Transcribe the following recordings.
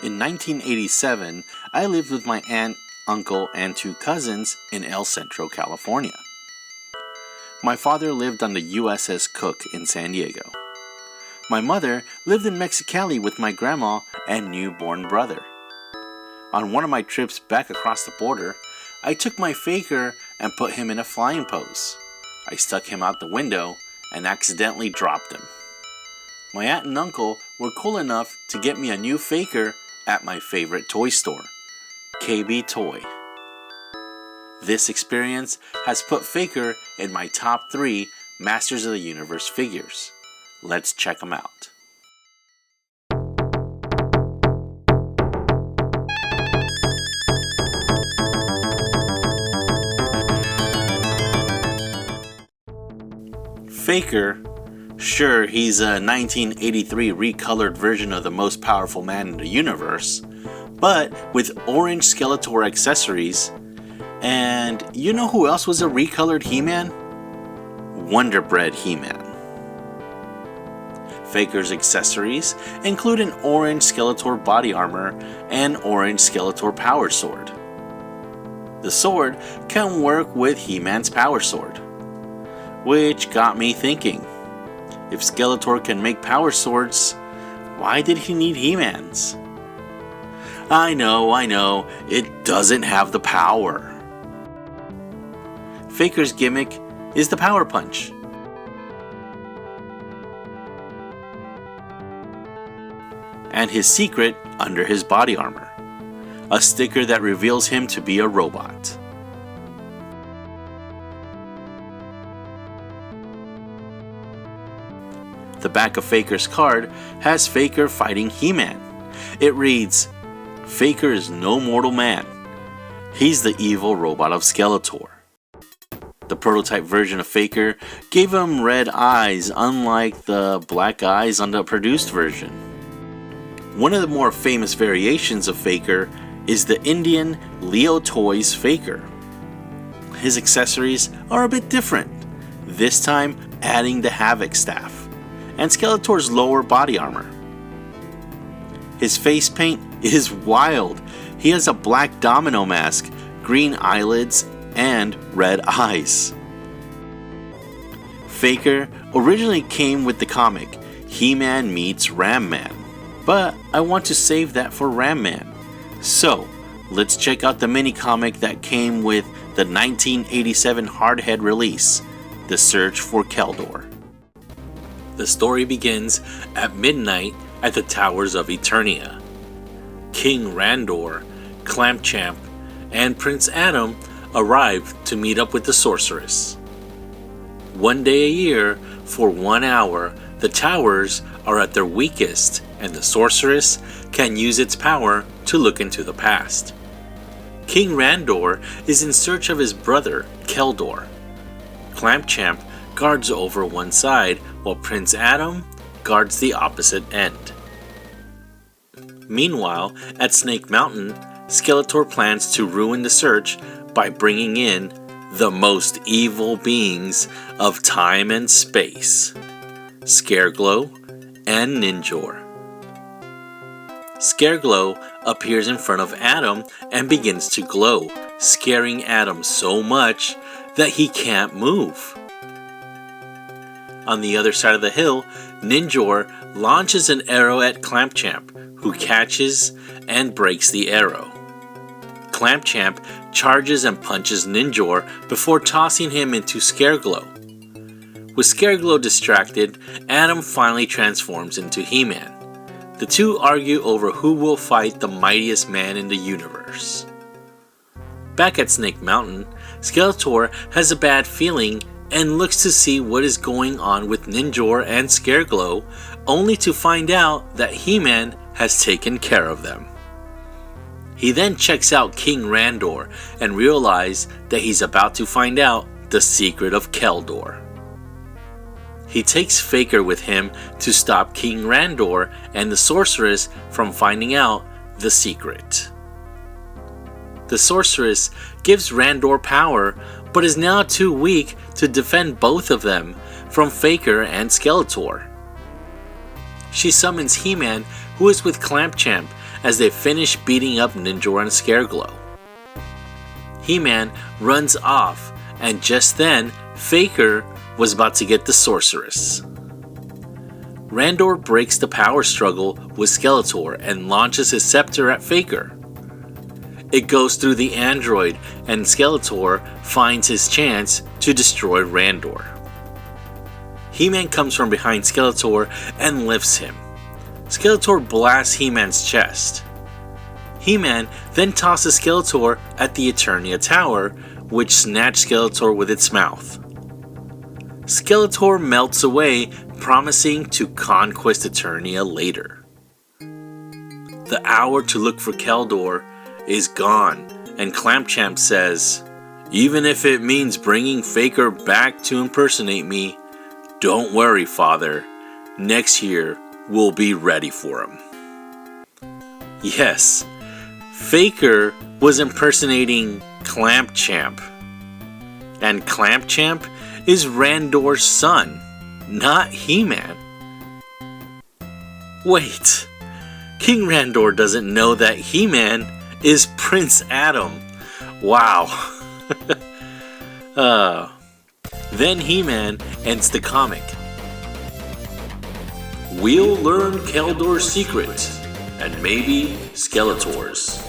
In 1987, I lived with my aunt, uncle, and 2 cousins in El Centro, California. My father lived on the USS Cook in San Diego. My mother lived in Mexicali with my grandma and newborn brother. On one of my trips back across the border, I took my faker and put him in a flying pose. I stuck him out the window and accidentally dropped him. My aunt and uncle were cool enough to get me a new faker at my favorite toy store, KB Toy. This experience has put Faker in my top 3 Masters of the Universe figures. Let's check them out. Faker, sure, he's a 1983 recolored version of the most powerful man in the universe, but with orange Skeletor accessories. And you know who else was a recolored He-Man? Wonder Bread He-Man. Faker's accessories include an orange Skeletor body armor and orange Skeletor power sword. The sword can work with He-Man's power sword, which got me thinking, if Skeletor can make power swords, why did he need He-Man's? I know, it doesn't have the power. Faker's gimmick is the Power Punch. And his secret under his body armor, a sticker that reveals him to be a robot. The back of Faker's card has Faker fighting He-Man. It reads, "Faker is no mortal man. He's the evil robot of Skeletor." The prototype version of Faker gave him red eyes, unlike the black eyes on the produced version. One of the more famous variations of Faker is the Indian Leo Toys Faker. His accessories are a bit different, this time adding the Havoc staff and Skeletor's lower body armor. His face paint is wild. He has a black domino mask, green eyelids, and red eyes. Faker originally came with the comic He-Man meets Ram-Man, but I want to save that for Ram-Man. So, let's check out the mini-comic that came with the 1987 hardhead release, The Search for Keldor. The story begins at midnight at the Towers of Eternia. King Randor, Clampchamp, and Prince Adam arrive to meet up with the sorceress. One day a year, for 1 hour, the towers are at their weakest and the sorceress can use its power to look into the past. King Randor is in search of his brother, Keldor. Clampchamp guards over one side while Prince Adam guards the opposite end. Meanwhile, at Snake Mountain, Skeletor plans to ruin the search by bringing in the most evil beings of time and space, Scareglow and Ninjor. Scareglow appears in front of Adam and begins to glow, scaring Adam so much that he can't move. On the other side of the hill, Ninjor launches an arrow at Clampchamp, who catches and breaks the arrow. Clampchamp charges and punches Ninjor before tossing him into Scareglow. With Scareglow distracted, Adam finally transforms into He-Man. The two argue over who will fight the mightiest man in the universe. Back at Snake Mountain, Skeletor has a bad feeling and looks to see what is going on with Ninjor and Scareglow, only to find out that He-Man has taken care of them. He then checks out King Randor and realizes that he's about to find out the secret of Keldor. He takes Faker with him to stop King Randor and the sorceress from finding out the secret. The sorceress gives Randor power, but is now too weak to defend both of them from Faker and Skeletor. She summons He-Man, who is with Clampchamp, as they finish beating up Ninjor and Scareglow. He-Man runs off, and just then, Faker was about to get the Sorceress. Randor breaks the power struggle with Skeletor and launches his scepter at Faker. It goes through the android, and Skeletor finds his chance to destroy Randor. He-Man comes from behind Skeletor and lifts him. Skeletor blasts He-Man's chest. He-Man then tosses Skeletor at the Eternia Tower, which snatched Skeletor with its mouth. Skeletor melts away, promising to conquest Eternia later. The hour to look for Keldor is gone, and Clampchamp says, "Even if it means bringing Faker back to impersonate me, don't worry, Father. Next year, we'll be ready for him." Yes, Faker was impersonating Clampchamp. And Clampchamp is Randor's son, not He-Man. Wait, King Randor doesn't know that He-Man is Prince Adam. Wow. Then He-Man ends the comic. We'll learn Keldor's secret, and maybe Skeletor's,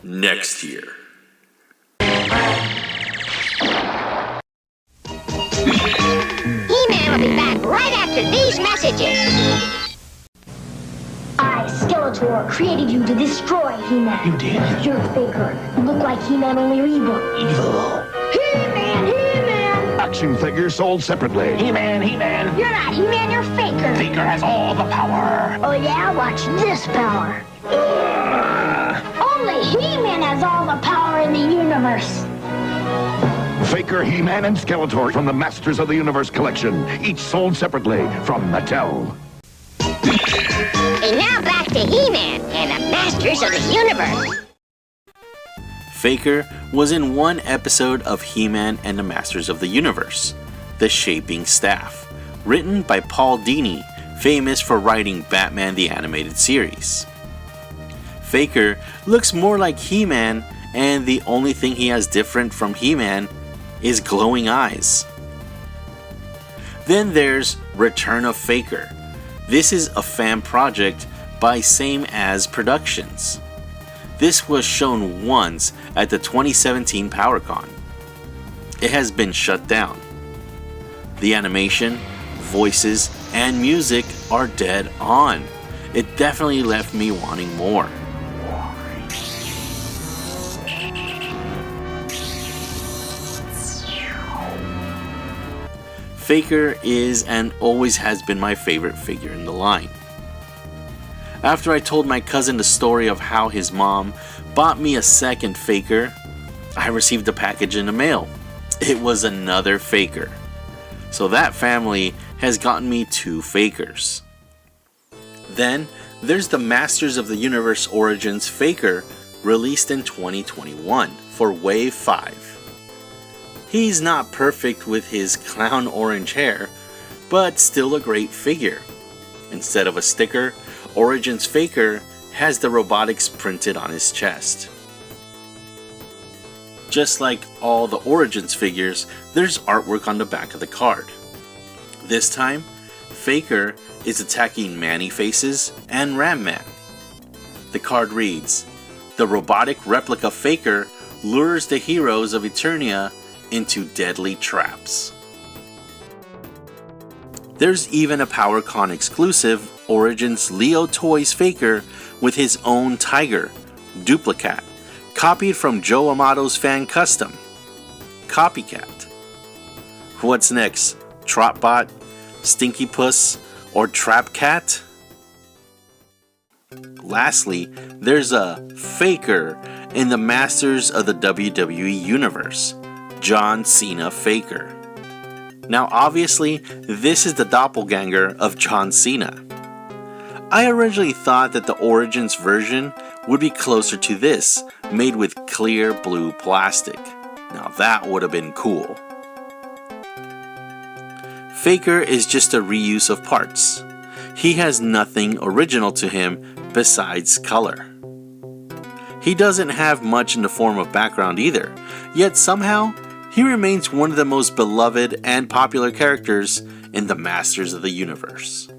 next year. He-Man will be back right after these messages. I, Skeletor, created you to destroy He-Man. You did? You're Faker. You look like He-Man, only you're evil. Evil. He-Man! He-Man! Action figures sold separately. He-Man, He-Man. You're not He-Man, you're Faker. Faker has all the power. Oh yeah? Watch this power. Only He-Man has all the power in the universe. Faker, He-Man, and Skeletor from the Masters of the Universe collection. Each sold separately from Mattel. And now back to He-Man and the Masters of the Universe. Faker was in one episode of He-Man and the Masters of the Universe, The Shaping Staff, written by Paul Dini, famous for writing Batman the Animated Series. Faker looks more like He-Man, and the only thing he has different from He-Man is glowing eyes. Then there's Return of Faker. This is a fan project by Same As Productions. This was shown once at the 2017 PowerCon. It has been shut down. The animation, voices, and music are dead on. It definitely left me wanting more. Faker is and always has been my favorite figure in the line. After I told my cousin the story of how his mom bought me a second Faker, I received a package in the mail. It was another Faker. So that family has gotten me 2 Fakers. Then there's the Masters of the Universe Origins Faker, released in 2021 for Wave 5. He's not perfect with his clown orange hair, but still a great figure. Instead of a sticker, Origins Faker has the robotics printed on his chest. Just like all the Origins figures, there's artwork on the back of the card. This time, Faker is attacking Man-E-Faces and Ram-Man. The card reads, "The robotic replica Faker lures the heroes of Eternia into deadly traps." There's even a PowerCon exclusive Origins Leo Toys Faker with his own tiger, Duplicat, copied from Joe Amato's fan custom. Copycat. What's next? Trotbot, Stinky Puss, or Trap Cat? Lastly, there's a Faker in the Masters of the WWE Universe, John Cena Faker. Now obviously, this is the doppelganger of John Cena. I originally thought that the Origins version would be closer to this, made with clear blue plastic. Now that would have been cool. Faker is just a reuse of parts. he has nothing original to him besides color. He doesn't have much in the form of background either, yet somehow he remains one of the most beloved and popular characters in the Masters of the Universe.